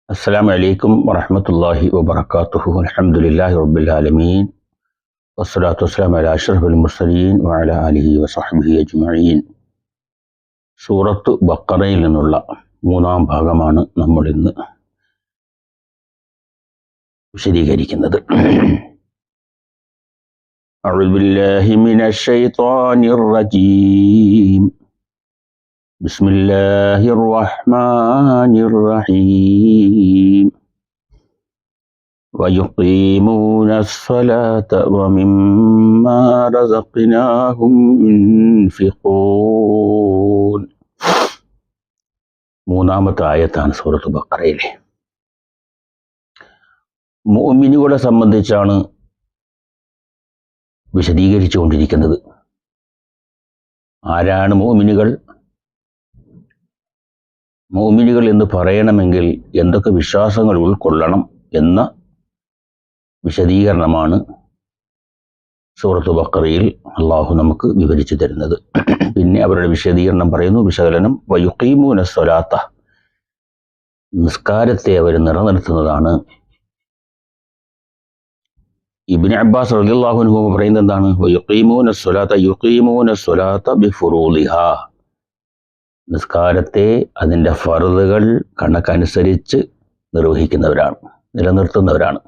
السلام عليكم ورحمة الله وبركاته. الحمد لله رب العالمين والصلاة والسلام على أشرف المرسلين وعلى آله وصحبه أجمعين. സൂറത്ത് ബഖറയിൽ നിന്നുള്ള മൂന്നാം ഭാഗമാണ് നമ്മൾ ഇന്ന് വിശദീകരിക്കുന്നത്. أعوذ بالله من الشيطان الرجيم. بسم الله الرحمن الرحيم. ويقيمون الصلاة ومما رزقناهم ينفقون. മൂന്നാമത്തെ ആയത്താണ് സൂറത്ത് ബഖറയിലെ. മുഅ്മിനുകളെ സംബന്ധിച്ചാണ് വിശദീകരിച്ചു കൊണ്ടിരിക്കുന്നത്. ആരാണ് മുഅ്മിനുകൾ? മുഅ്മിനുകൾ എന്ന് പറയണമെങ്കിൽ എന്തൊക്കെ വിശ്വാസങ്ങൾ ഉൾക്കൊള്ളണം എന്ന വിശദീകരണമാണ് സൂറത്ത് ബഖറയിൽ അള്ളാഹു നമുക്ക് വിവരിച്ചു തരുന്നത്. പിന്നെ അവരുടെ വിശദീകരണം പറയുന്നു, വിശകലനം. വയുഖീമൂന സ്വലാത്ത, നിസ്കാരത്തെ അവർ നിലനിർത്തുന്നതാണ്. ഇബ്നു അബ്ബാസ് റളിയല്ലാഹു അൻഹു പറയുന്നത് എന്താണ്? വയുഖീമൂന സ്വലാത്ത ബിഫുറൂദിഹാ, നിസ്കാരത്തെ അതിൻ്റെ ഫർളുകൾ കണക്കനുസരിച്ച് നിർവഹിക്കുന്നവരാണ്, നിലനിർത്തുന്നവരാണ്.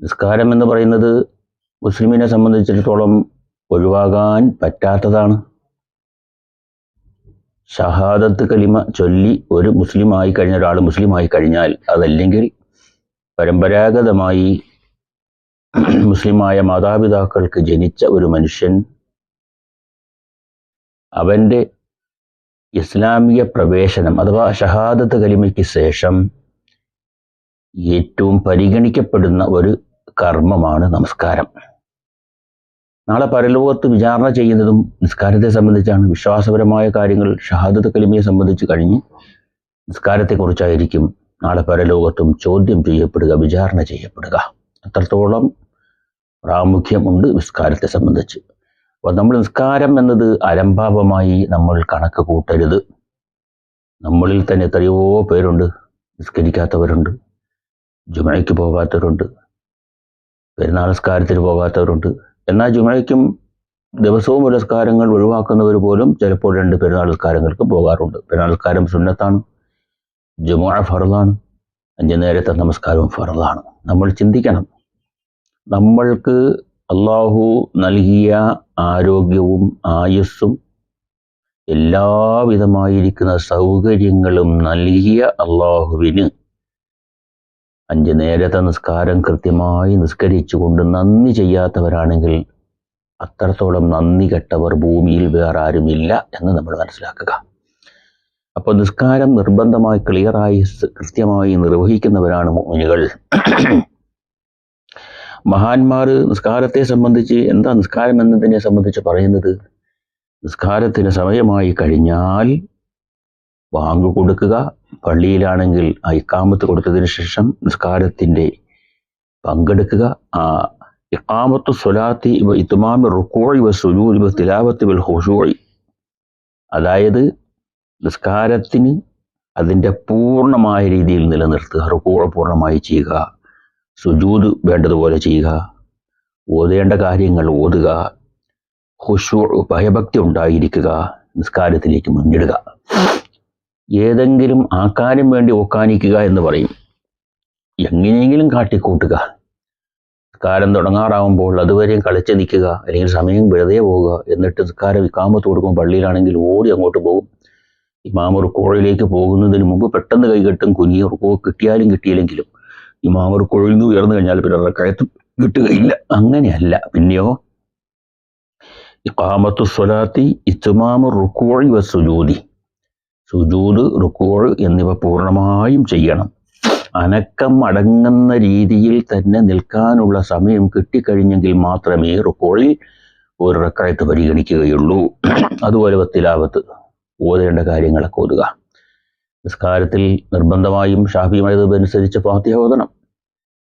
നിസ്കാരം എന്ന് പറയുന്നത് മുസ്ലിമിനെ സംബന്ധിച്ചിടത്തോളം ഒഴിവാകാൻ പറ്റാത്തതാണ്. ഷഹാദത്ത് കലിമ ചൊല്ലി ഒരു മുസ്ലിമായി കഴിഞ്ഞ ഒരാൾ മുസ്ലിമായി കഴിഞ്ഞാൽ, അതല്ലെങ്കിൽ പരമ്പരാഗതമായി മുസ്ലിമായ മാതാപിതാക്കൾക്ക് ജനിച്ച ഒരു മനുഷ്യൻ അവൻ്റെ ഇസ്ലാമിക പ്രവേശനം അഥവാ ഷഹാദത്ത് കലിമയ്ക്ക് ശേഷം ഏറ്റവും പരിഗണിക്കപ്പെടുന്ന ഒരു കർമ്മമാണ് നമസ്കാരം. നാളെ പരലോകത്ത് വിചാരണ ചെയ്യുന്നതും നിസ്കാരത്തെ സംബന്ധിച്ചാണ്. വിശ്വാസപരമായ കാര്യങ്ങൾ ഷഹാദത്ത് കലിമയെ സംബന്ധിച്ച് കഴിഞ്ഞ് നിസ്കാരത്തെക്കുറിച്ചായിരിക്കും നാളെ പരലോകത്തും ചോദ്യം ചെയ്യപ്പെടുക, വിചാരണ ചെയ്യപ്പെടുക. അത്രത്തോളം പ്രാമുഖ്യമുണ്ട് നിസ്കാരത്തെ സംബന്ധിച്ച്. അപ്പോൾ നമ്മൾ നിസ്കാരം എന്നത് അലംഭാവമായി നമ്മൾ കണക്ക് കൂട്ടരുത്. നമ്മളിൽ തന്നെ എത്രയോ പേരുണ്ട് നിസ്കരിക്കാത്തവരുണ്ട്, ജുമഅയ്ക്ക് പോകാത്തവരുണ്ട്, പെരുന്നാൾ നിസ്കാരത്തിന് പോകാത്തവരുണ്ട്. എന്നാൽ ജുമഅയ്ക്കും ദിവസവും ഒരു നിസ്കാരങ്ങൾ ഒഴിവാക്കുന്നവർ പോലും ചിലപ്പോൾ 2 പെരുന്നാൾ നിസ്കാരങ്ങൾക്ക് പോകാറുണ്ട്. പെരുന്നാൾ നിസ്കാരം സുന്നത്താണ്, ജുമുഅ ഫർളാണ്, 5 നേരത്തെ നമസ്കാരവും ഫർളാണ്. നമ്മൾ ചിന്തിക്കണം, നമ്മൾക്ക് അള്ളാഹു നൽകിയ ആരോഗ്യവും ആയുസ്സും എല്ലാവിധമായിരിക്കുന്ന സൗകര്യങ്ങളും നൽകിയ അള്ളാഹുവിന് 5 നേരത്തെ നിസ്കാരം കൃത്യമായി നിസ്കരിച്ചുകൊണ്ട് നന്ദി ചെയ്യാത്തവരാണെങ്കിൽ അത്രത്തോളം നന്ദി കെട്ടവർ ഭൂമിയിൽ വേറെ ആരുമില്ല എന്ന് നമ്മൾ മനസ്സിലാക്കുക. അപ്പോൾ നിസ്കാരം നിർബന്ധമായി ക്ലിയറായി കൃത്യമായി നിർവഹിക്കുന്നവരാണ് മുഅ്മിനുകൾ. മഹാന്മാർ നിസ്കാരത്തെ സംബന്ധിച്ച്, എന്താ നിസ്കാരം എന്നതിനെ സംബന്ധിച്ച് പറയുന്നത്? നിസ്കാരത്തിന് സമയമായി കഴിഞ്ഞാൽ ബാങ്ക് കൊടുക്കുക, പള്ളിയിലാണെങ്കിൽ ആ ഇഖാമത്ത് കൊടുത്തതിന് ശേഷം നിസ്കാരത്തിൻ്റെ പങ്കെടുക്കുക. ഇഖാമത്തു സ്വലാത്തി ഇത്മാമി റുകൂഇ വസ്സുജൂദി വത്തിലാവത്തി വൽ ഖുശൂഇ, അതായത് നിസ്കാരത്തിന് അതിൻ്റെ പൂർണ്ണമായ രീതിയിൽ നിലനിർത്തുക, റുകൂഅ പൂർണ്ണമായി ചെയ്യുക, സുജൂദ് വേണ്ടതുപോലെ ചെയ്യുക, ഓതേണ്ട കാര്യങ്ങൾ ഓതുക, ഖുശൂഅ് ഭയഭക്തി ഉണ്ടായിരിക്കുക, നിസ്കാരത്തിലേക്ക് മുന്നിടുക. ഏതെങ്കിലും ആക്കാനും വേണ്ടി ഓക്കാനിക്കുക എന്ന് പറയും. എങ്ങനെയെങ്കിലും കാട്ടിക്കൂട്ടുക. നിസ്കാരം തുടങ്ങാറാവുമ്പോൾ അതുവരെയും കളിച്ച് നിൽക്കുക, അല്ലെങ്കിൽ സമയം വെറുതെ പോവുക. എന്നിട്ട് നിസ്കാരം ഇഖാമത്ത് കൊടുക്കുമ്പോൾ പള്ളിയിലാണെങ്കിൽ ഓടി അങ്ങോട്ട് പോകും. ഇമാമ് റുകൂഇലേക്ക് പോകുന്നതിന് മുമ്പ് പെട്ടെന്ന് കൈകെട്ടും, കുനിയ റുകൂഅ് കിട്ടിയാലും കിട്ടിയില്ലെങ്കിലും. ഇമാമ് റുകൂഇൽ നിന്ന് ഉയർന്നു കഴിഞ്ഞാൽ പിന്നെ റക്അത്ത് കിട്ടുകയില്ല. അങ്ങനെയല്ല. പിന്നെയോ ഇഖാമത്തു സ്വലാത്തി ഇത്മാമു റുകൂഇ വസ്സുജൂദി, സുജൂദ്, റുകൂഅ് എന്നിവ പൂർണ്ണമായും ചെയ്യണം. അനക്കം അടങ്ങുന്ന രീതിയിൽ തന്നെ നിൽക്കാനുള്ള സമയം കിട്ടിക്കഴിഞ്ഞെങ്കിൽ മാത്രമേ റുകൂഇൽ ഒരു റക്അത്ത് പരിഗണിക്കുകയുള്ളൂ. അതുപോലെ തിലാവത്ത്, ഓതേണ്ട കാര്യങ്ങളൊക്കെ ഓതുക. നിസ്കാരത്തിൽ നിർബന്ധമായും ഷാഫി മദ്ഹബ് അനുസരിച്ച് ഫാത്തിഹ ഓതണം.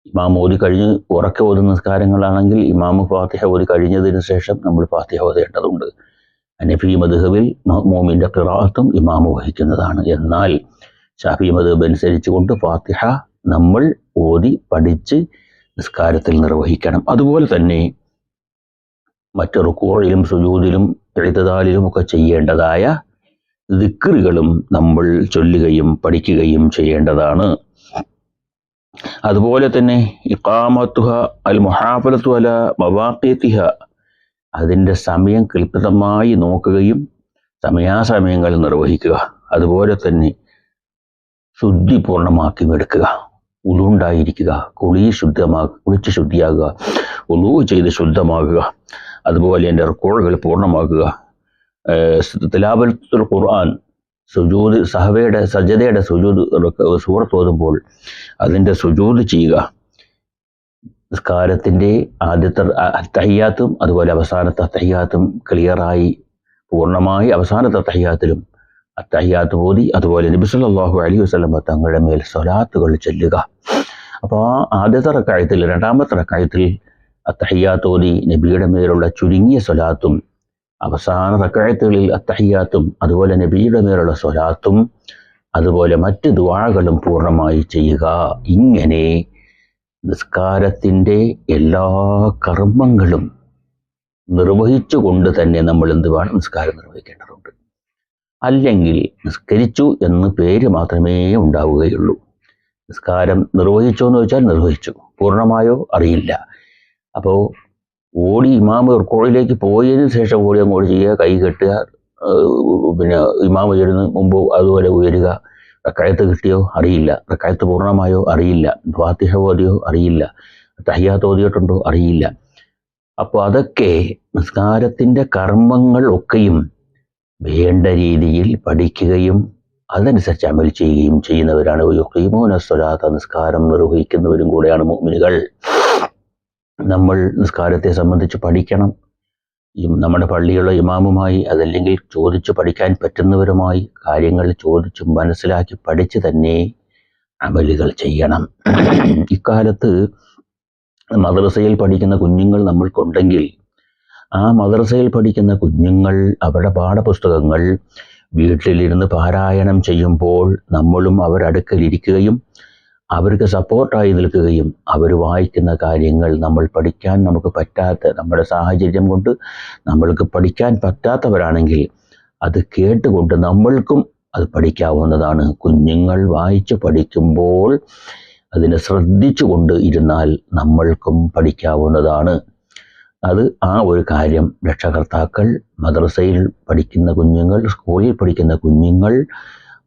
ഇമാം ഓതി കഴിഞ്ഞ് ഉറക്കെ ഓതുന്ന നിസ്കാരങ്ങളാണെങ്കിൽ ഇമാം ഫാത്തിഹ ഓതി കഴിഞ്ഞതിന് ശേഷം നമ്മൾ ഫാത്തിഹ ഓതേണ്ടതുണ്ട്. ഹനഫി മദ്ഹബിൽ മഅ്മൂമിൻ്റെ ഖിറാഅത്തും ഇമാം വഹിക്കുന്നതാണ്. എന്നാൽ ശാഫി മദ്ഹബ് അനുസരിച്ചുകൊണ്ട് ഫാത്തിഹ നമ്മൾ ഓതി പഠിച്ച് നിസ്കാരത്തിൽ നിർവഹിക്കണം. അതുപോലെ തന്നെ മറ്റ് റുക്കൂഇലും സുജൂദിലും ഇഅ്തിദാലിലും ഒക്കെ ചെയ്യേണ്ടതായ ദിക്റുകളും നമ്മൾ ചൊല്ലുകയും പഠിക്കുകയും ചെയ്യേണ്ടതാണ്. അതുപോലെ തന്നെ ഇഖാമത്തുഹ അൽ മുഹാഫലത്തു അല മവാഖീതിഹ, അതിൻ്റെ സമയം കൃത്യമായി നോക്കുകയും സമയാസമയങ്ങൾ നിർവഹിക്കുക. അതുപോലെ തന്നെ ശുദ്ധി പൂർണ്ണമാക്കി എടുക്കുക. ഉളു ഉണ്ടായിരിക്കുക, കുളിച്ച് ശുദ്ധിയാകുക, ഉളു ചെയ്ത് ശുദ്ധമാകുക. അതുപോലെ എൻ്റെ റുക്കൂഉകൾ പൂർണ്ണമാക്കുക. തിലാവത്തുൽ ഖുർആൻ, സുജൂദ് സജദയുടെ സുജൂദ് സൂറത്ത് ഓതുമ്പോൾ അതിൻ്റെ സുജൂദ് ചെയ്യുക. നിസ്കാരത്തിൻ്റെ ആദ്യത്തെ തഹിയ്യാത്തും അതുപോലെ അവസാനത്തെ തഹിയ്യാത്തും ക്ലിയറായി പൂർണ്ണമായി അവസാനത്തെ തഹിയ്യാത്തിലും തഹിയ്യാത്ത് ഓതി അതുപോലെ നബി സല്ലല്ലാഹു അലൈഹി വസല്ലം തങ്ങളുടെ മേൽ സ്വലാത്തുകൾ ചൊല്ലുക. അപ്പോൾ ആദ്യത്തെ റക്അത്തിൽ രണ്ടാമത്തെ റക്അത്തിൽ തഹിയ്യാത്ത് ഓതി നബിയുടെ മേലുള്ള ചുരുങ്ങിയ സ്വലാത്തും അവസാന റക്അത്തുകളിൽ തഹിയ്യാത്തും അതുപോലെ നബിയുടെ മേലുള്ള സ്വലാത്തും അതുപോലെ മറ്റ് ദുആകളും പൂർണ്ണമായി ചെയ്യുക. ഇങ്ങനെ നിസ്കാരത്തിൻ്റെ എല്ലാ കർമ്മങ്ങളും നിർവഹിച്ചുകൊണ്ട് തന്നെ നമ്മൾ എന്ത് വേണം, നിസ്കാരം നിർവഹിക്കേണ്ടതുണ്ട്. അല്ലെങ്കിൽ നിസ്കരിച്ചു എന്ന് പേര് മാത്രമേ ഉണ്ടാവുകയുള്ളൂ. നിസ്കാരം നിർവഹിച്ചോ എന്ന് ചോദിച്ചാൽ നിർവഹിച്ചു, പൂർണ്ണമായോ അറിയില്ല. അപ്പോൾ ഓടി ഇമാമ് റുക്കൂഇലേക്ക് പോയതിനു ശേഷം ഓടി അങ്ങോട്ട് ചെയ്യുക, കൈ കെട്ടുക, പിന്നെ ഇമാമ് ഉയരുന്ന മുമ്പ് അതുപോലെ ഉയരുക. റക്അത്ത് കിട്ടിയോ അറിയില്ല, റക്അത്ത് പൂർണ്ണമായോ അറിയില്ല, ഫാത്തിഹ ഓതിയോ അറിയില്ല, തഹിയ്യാത്ത് ഓതിയിട്ടുണ്ടോ അറിയില്ല. അപ്പോൾ അതൊക്കെ നിസ്കാരത്തിൻ്റെ കർമ്മങ്ങൾ ഒക്കെയും വേണ്ട രീതിയിൽ പഠിക്കുകയും അതനുസരിച്ച് അമൽ ചെയ്യുകയും ചെയ്യുന്നവരാണ് യുഖീമൂന സ്വലാത്ത, നിസ്കാരം നിർവഹിക്കുന്നവരും കൂടെയാണ് മുഅ്മിനുകൾ. നമ്മൾ നിസ്കാരത്തെ സംബന്ധിച്ച് പഠിക്കണം. നമ്മുടെ പള്ളിയുള്ള ഇമാമുമായി അതല്ലെങ്കിൽ ചോദിച്ചു പഠിക്കാൻ പറ്റുന്നവരുമായി കാര്യങ്ങൾ ചോദിച്ച് മനസ്സിലാക്കി പഠിച്ച് തന്നെ അമലുകൾ ചെയ്യണം. ഇക്കാലത്ത് മദ്രസയിൽ പഠിക്കുന്ന കുഞ്ഞുങ്ങൾ നമ്മൾക്കുണ്ടെങ്കിൽ ആ മദ്രസയിൽ പഠിക്കുന്ന കുഞ്ഞുങ്ങൾ അവരുടെ പാഠപുസ്തകങ്ങൾ വീട്ടിലിരുന്ന് പാരായണം ചെയ്യുമ്പോൾ നമ്മളും അവരടുക്കലിരിക്കുകയും അവർക്ക് സപ്പോർട്ടായി നിൽക്കുകയും അവർ വായിക്കുന്ന കാര്യങ്ങൾ നമ്മൾ പഠിക്കാൻ നമുക്ക് പറ്റാത്ത, നമ്മുടെ സാഹചര്യം കൊണ്ട് നമ്മൾക്ക് പഠിക്കാൻ പറ്റാത്തവരാണെങ്കിൽ അത് കേട്ടുകൊണ്ട് നമ്മൾക്കും അത് പഠിക്കാവുന്നതാണ്. കുഞ്ഞുങ്ങൾ വായിച്ച് പഠിക്കുമ്പോൾ അതിനെ ശ്രദ്ധിച്ചുകൊണ്ട് ഇരുന്നാൽ നമ്മൾക്കും പഠിക്കാവുന്നതാണ്. അത് ആ ഒരു കാര്യം രക്ഷകർത്താക്കൾ, മദ്രസയിൽ പഠിക്കുന്ന കുഞ്ഞുങ്ങൾ, സ്കൂളിൽ പഠിക്കുന്ന കുഞ്ഞുങ്ങൾ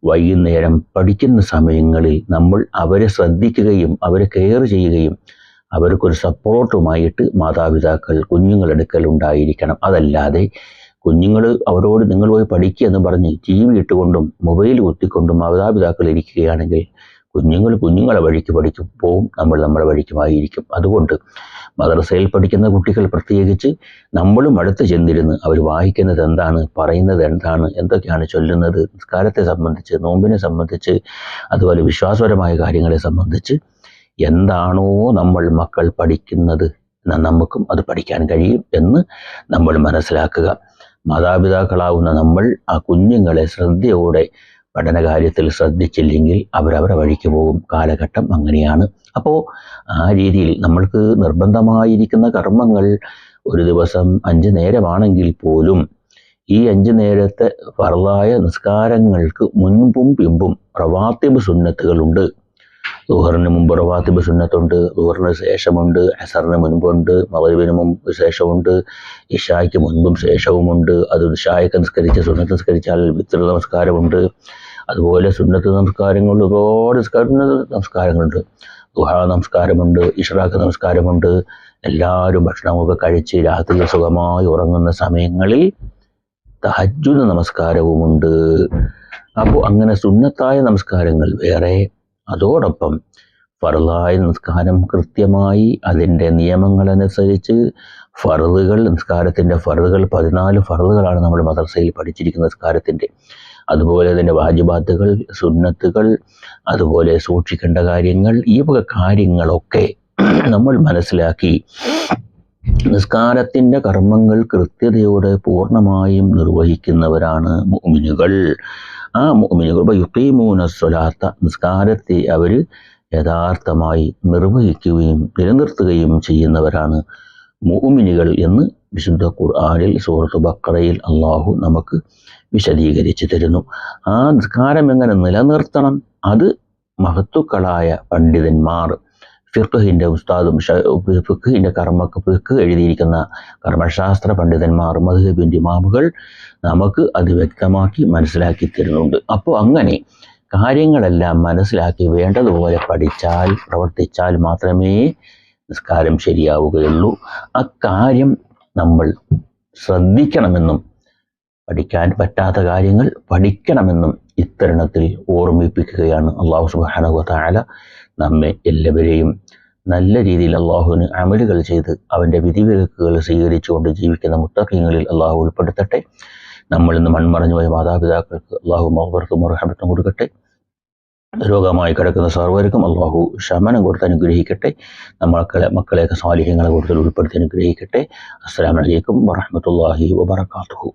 വൈകുന്നേരം പഠിക്കുന്ന സമയങ്ങളിൽ നമ്മൾ അവരെ ശ്രദ്ധിക്കുകയും അവരെ കെയർ ചെയ്യുകയും അവർക്കൊരു സപ്പോർട്ടുമായിട്ട് മാതാപിതാക്കൾ കുഞ്ഞുങ്ങളുടെ അടുക്കൽ ഉണ്ടായിരിക്കണം. അതല്ലാതെ കുഞ്ഞുങ്ങൾ അവരോട് നിങ്ങൾ പോയി പഠിക്കുക എന്ന് പറഞ്ഞ് TV ഇട്ടുകൊണ്ടും മൊബൈൽ കുത്തിക്കൊണ്ടും മാതാപിതാക്കൾ ഇരിക്കുകയാണെങ്കിൽ കുഞ്ഞുങ്ങളെ വഴിക്ക് പഠിക്കും പോവും, നമ്മൾ നമ്മുടെ വഴിക്കുമായിരിക്കും. അതുകൊണ്ട് മദ്രസയിൽ പഠിക്കുന്ന കുട്ടികൾ പ്രത്യേകിച്ച് നമ്മളും അടുത്ത് ചെന്നിരുന്ന് അവർ വായിക്കുന്നത് എന്താണ്, പറയുന്നത് എന്താണ്, എന്തൊക്കെയാണ് ചൊല്ലുന്നത്, നിസ്കാരത്തെ സംബന്ധിച്ച്, നോമ്പിനെ സംബന്ധിച്ച്, അതുപോലെ വിശ്വാസപരമായ കാര്യങ്ങളെ സംബന്ധിച്ച് എന്താണോ നമ്മൾ മക്കൾ പഠിക്കുന്നത് നമുക്കും അത് പഠിക്കാൻ കഴിയും എന്ന് നമ്മൾ മനസ്സിലാക്കുക. മാതാപിതാക്കളാവുന്ന നമ്മൾ ആ കുഞ്ഞുങ്ങളെ ശ്രദ്ധയോടെ പഠനകാര്യത്തിൽ ശ്രദ്ധിച്ചില്ലെങ്കിൽ അവരവരുടെ വഴിക്ക് പോകും. കാലഘട്ടം അങ്ങനെയാണ്. അപ്പോൾ ആ രീതിയിൽ നമ്മൾക്ക് നിർബന്ധമായിരിക്കുന്ന കർമ്മങ്ങൾ ഒരു ദിവസം 5 നേരമാണെങ്കിൽ പോലും ഈ 5 നേരത്തെ ഫർളായ നിസ്കാരങ്ങൾക്ക് മുൻപും പിമ്പും റവാത്തിബ് സുന്നത്തുകളുണ്ട്. ദുഹറിന് മുമ്പ് റവാത്തിബ് സുന്നത്തുണ്ട്, ദുഹറിന് ശേഷമുണ്ട്, അസറിന് മുൻപുണ്ട്, മഗ്രിബിന് മുമ്പ് ശേഷമുണ്ട്, ഇശായ്ക്ക് മുൻപും ശേഷവുമുണ്ട്. അത് ഇശായ്ക്ക് നിസ്കരിച്ച് സുന്നത്ത് നിസ്കരിച്ചാൽ വിത്ർ നമസ്കാരമുണ്ട്. അതുപോലെ സുന്നത്ത് നമസ്കാരങ്ങൾ ഒരുപാട് നമസ്കാരങ്ങളുണ്ട്. ദുഹാ നമസ്കാരമുണ്ട്, ഇഷ്റാഖ് നമസ്കാരമുണ്ട്. എല്ലാവരും ഭക്ഷണമൊക്കെ കഴിച്ച് രാത്രി സുഖമായി ഉറങ്ങുന്ന സമയങ്ങളിൽ തഹജ്ജുദ് നമസ്കാരവുമുണ്ട്. അപ്പോൾ അങ്ങനെ സുന്നത്തായ നമസ്കാരങ്ങൾ വേറെ, അതോടൊപ്പം ഫർളായ നിസ്കാരം കൃത്യമായി അതിൻ്റെ നിയമങ്ങളനുസരിച്ച് ഫർളുകൾ, നിസ്കാരത്തിൻ്റെ ഫർളുകൾ 14 ഫർളുകളാണ് നമ്മൾ മദ്രസയിൽ പഠിച്ചിരിക്കുന്ന നിസ്കാരത്തിൻ്റെ. അതുപോലെ തന്നെ വാജിബാത്തുകൾ, സുന്നത്തുകൾ, അതുപോലെ സൂക്ഷിക്കേണ്ട കാര്യങ്ങൾ, ഈ വക കാര്യങ്ങളൊക്കെ നമ്മൾ മനസ്സിലാക്കി നിസ്കാരത്തിൻ്റെ കർമ്മങ്ങൾ കൃത്യതയോടെ പൂർണ്ണമായും നിർവഹിക്കുന്നവരാണ് മുഅ്മിനുകൾ. ആ മുഅ്മിനുകൾ യുഖീമൂന സ്വലാത്ത നിസ്കാരത്തെ അവർ യഥാർത്ഥമായി നിർവഹിക്കുകയും നിലനിർത്തുകയും ചെയ്യുന്നവരാണ് മുഅ്മിനുകൾ എന്ന് വിശുദ്ധ ഖുർആനിൽ സൂറത്ത് ബഖറയിൽ അള്ളാഹു നമുക്ക് വിശദീകരിച്ചു തരുന്നു. ആ നിസ്കാരം എങ്ങനെ നിലനിർത്തണം, അത് മഹത്തുക്കളായ പണ്ഡിതന്മാർ, ഫിഖ്ഹിൻ്റെ ഉസ്താദും ഫിഖ്ഹിൻ്റെ ഫിഖ് എഴുതിയിരിക്കുന്ന കർമ്മശാസ്ത്ര പണ്ഡിതന്മാർ, മദ്ഹബിൻ്റെ ഇമാമുകൾ നമുക്ക് അത് വ്യക്തമാക്കി മനസ്സിലാക്കി തരുന്നുണ്ട്. അപ്പോൾ അങ്ങനെ കാര്യങ്ങളെല്ലാം മനസ്സിലാക്കി വേണ്ടതുപോലെ പഠിച്ചാൽ പ്രവർത്തിച്ചാൽ മാത്രമേ നിസ്കാരം ശരിയാവുകയുള്ളൂ. അക്കാര്യം നമ്മൾ ശ്രദ്ധിക്കണമെന്നും പഠിക്കാൻ പറ്റാത്ത കാര്യങ്ങൾ പഠിക്കണമെന്നും ഇത്തരുണത്തിൽ ഓർമ്മിപ്പിക്കുകയാണ്. അള്ളാഹു സുബ്ഹാനഹു വ തആല നമ്മെ എല്ലാവരെയും നല്ല രീതിയിൽ അള്ളാഹുവിന് അമലുകൾ ചെയ്ത് അവൻ്റെ വിധിവിലക്കുകൾ സ്വീകരിച്ചുകൊണ്ട് ജീവിക്കുന്ന മുത്തഖീങ്ങളിൽ അള്ളാഹു ഉൾപ്പെടുത്തട്ടെ. നമ്മൾ ഇന്ന് മൺമറഞ്ഞു പോയ മാതാപിതാക്കൾക്ക് അള്ളാഹു മഗ്ഫിറത്തും റഹ്മത്തും കൊടുക്കട്ടെ. രോഗമായി കിടക്കുന്ന സർവ്വർക്കും അള്ളാഹു ശമനം കൊടുത്ത് അനുഗ്രഹിക്കട്ടെ. മക്കളെയൊക്കെ സ്വാലിഹ്യങ്ങളെ കൂടുതൽ ഉൾപ്പെടുത്തി അനുഗ്രഹിക്കട്ടെ. അസ്സലാമു അലൈക്കും വറഹ്മത്തുള്ളാഹി വബറകാതുഹു.